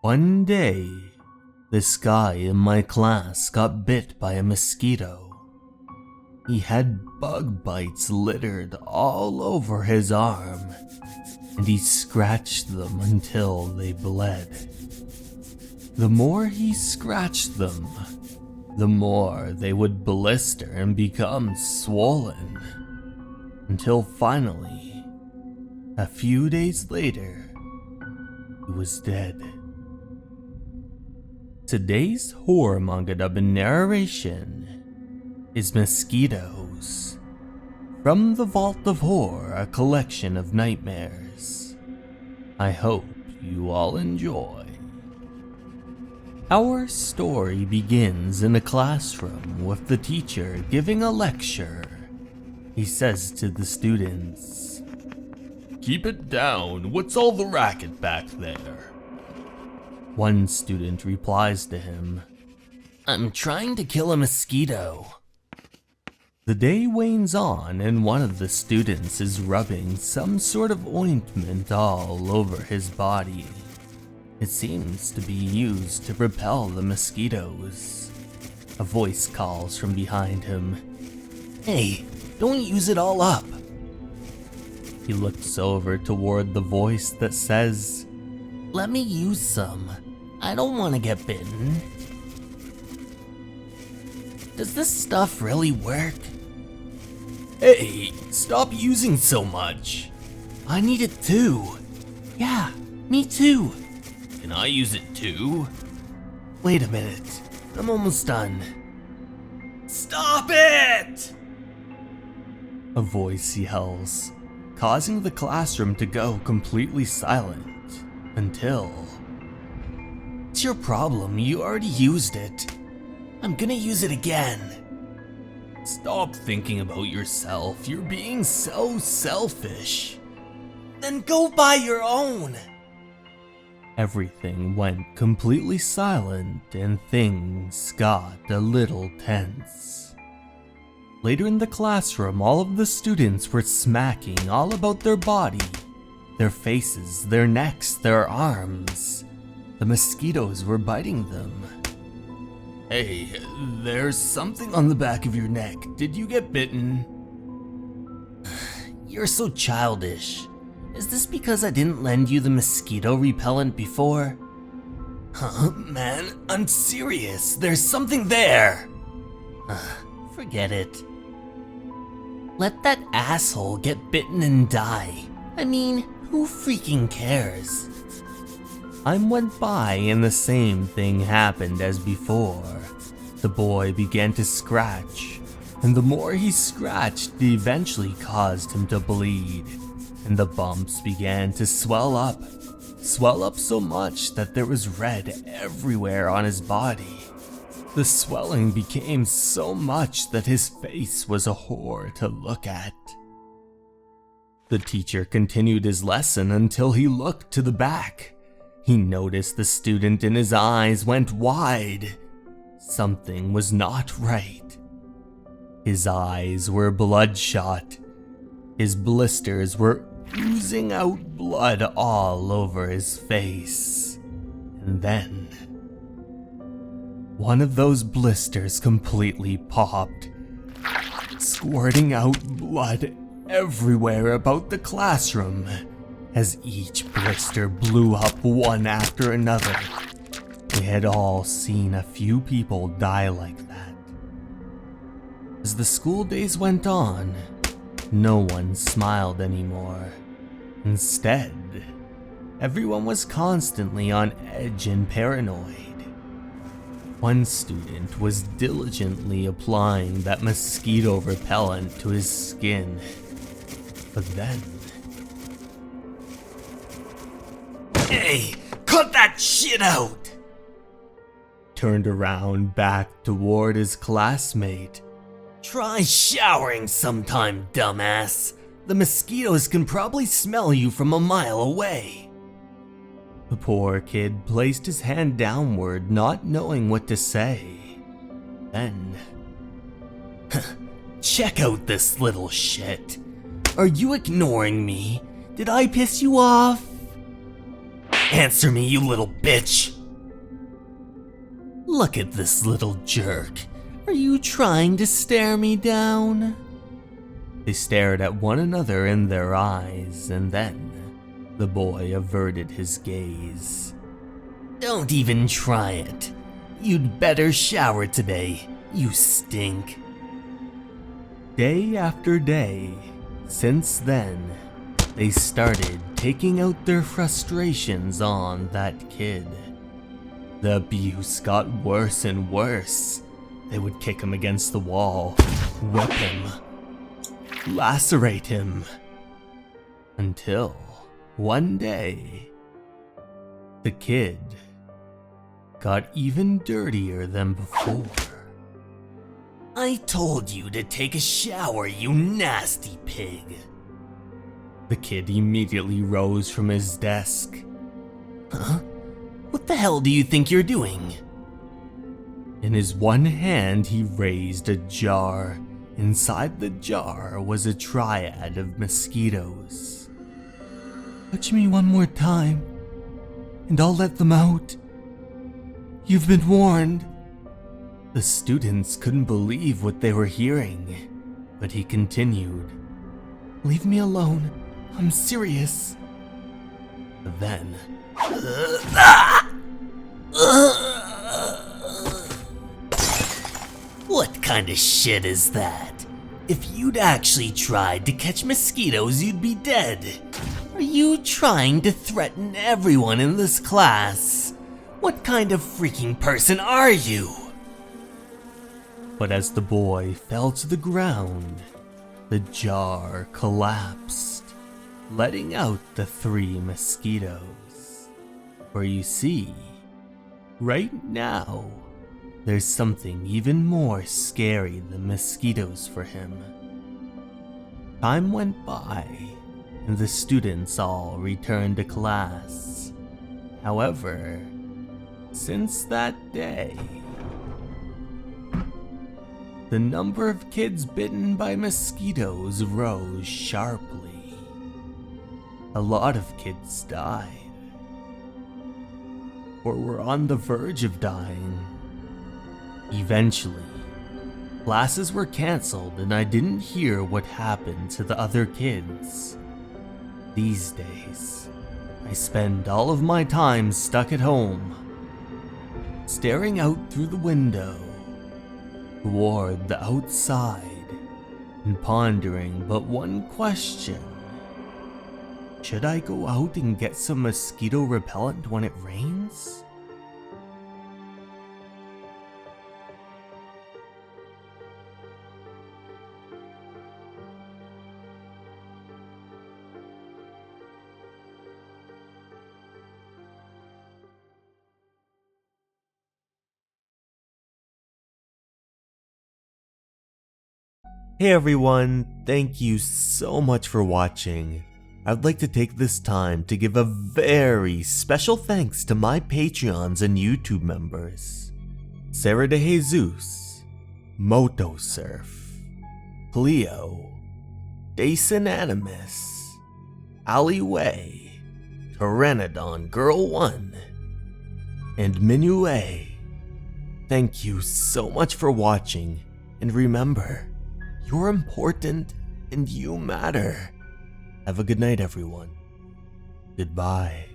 One day, this guy in my class got bit by a mosquito. He had bug bites littered all over his arm, and he scratched them until they bled. The more he scratched them, the more they would blister and become swollen, until finally, a few days later, he was dead. Today's horror manga dub in narration is Mosquitoes, from the Vault of Horror, a collection of nightmares. I hope you all enjoy. Our story begins in a classroom with the teacher giving a lecture. He says to the students, "Keep it down, what's all the racket back there?" One student replies to him, "I'm trying to kill a mosquito." The day wanes on and one of the students is rubbing some sort of ointment all over his body. It seems to be used to repel the mosquitoes. A voice calls from behind him, "Hey, don't use it all up." He looks over toward the voice that says, "Let me use some. I don't want to get bitten." "Does this stuff really work?" "Hey, stop using so much." "I need it too." "Yeah, me too." "Can I use it too?" "Wait a minute, I'm almost done." "Stop it!" A voice yells, causing the classroom to go completely silent until... "What's your problem? You already used it." "I'm gonna use it again." "Stop thinking about yourself. You're being so selfish." "Then go buy your own." Everything went completely silent and things got a little tense. Later in the classroom, all of the students were smacking all about their body, their faces, their necks, their arms. The mosquitoes were biting them. "Hey, there's something on the back of your neck. Did you get bitten?" "You're so childish. Is this because I didn't lend you the mosquito repellent before?" Man, I'm serious. There's something there." Forget it. Let that asshole get bitten and die. I mean, who freaking cares? Time went by and the same thing happened as before. The boy began to scratch, and the more he scratched, it eventually caused him to bleed, and the bumps began to swell up so much that there was red everywhere on his body. The swelling became so much that his face was a horror to look at. The teacher continued his lesson until he looked to the back. He noticed the student and his eyes went wide. Something was not right. His eyes were bloodshot. His blisters were oozing out blood all over his face. And then, one of those blisters completely popped, squirting out blood everywhere about the classroom. As each blister blew up one after another. They had all seen a few people die like that. As the school days went on, no one smiled anymore. Instead, everyone was constantly on edge and paranoid. One student was diligently applying that mosquito repellent to his skin. But then... "Hey, cut that shit out!" Turned around back toward his classmate. "Try showering sometime, dumbass. The mosquitoes can probably smell you from a mile away." The poor kid placed his hand downward, not knowing what to say. Then... "Check out this little shit. Are you ignoring me? Did I piss you off? Answer me, you little bitch." Look at this little jerk. Are you trying to stare me down? They stared at one another in their eyes, and then the boy averted his gaze. Don't even try it. You'd better shower today. You stink. Day after day, since then, they started taking out their frustrations on that kid. The abuse got worse and worse. They would kick him against the wall, whip him, lacerate him, until one day, the kid got even dirtier than before. I told you to take a shower, you nasty pig. The kid immediately rose from his desk. Huh? What the hell do you think you're doing? In his one hand, he raised a jar. Inside the jar was a triad of mosquitoes. Touch me one more time, and I'll let them out. You've been warned. The students couldn't believe what they were hearing, but he continued. Leave me alone. I'm serious. Then... What kind of shit is that? If you'd actually tried to catch mosquitoes, you'd be dead. Are you trying to threaten everyone in this class? What kind of freaking person are you? But as the boy fell to the ground, the jar collapsed, letting out the 3 mosquitoes. For you see, right now, there's something even more scary than mosquitoes for him. Time went by, and the students all returned to class. However, since that day, the number of kids bitten by mosquitoes rose sharply. A lot of kids died, or were on the verge of dying. Eventually, classes were canceled and I didn't hear what happened to the other kids. These days, I spend all of my time stuck at home, staring out through the window toward the outside and pondering but one question. Should I go out and get some mosquito repellent when it rains? Hey everyone, thank you so much for watching. I'd like to take this time to give a very special thanks to my Patreons and YouTube members. Sarah de Jesus, Moto Surf, Cleo, Dason Animus, Alleyway, Pteranodon Girl 1, and Myuu. Thank you so much for watching, and remember, you're important and you matter. Have a good night, everyone. Goodbye.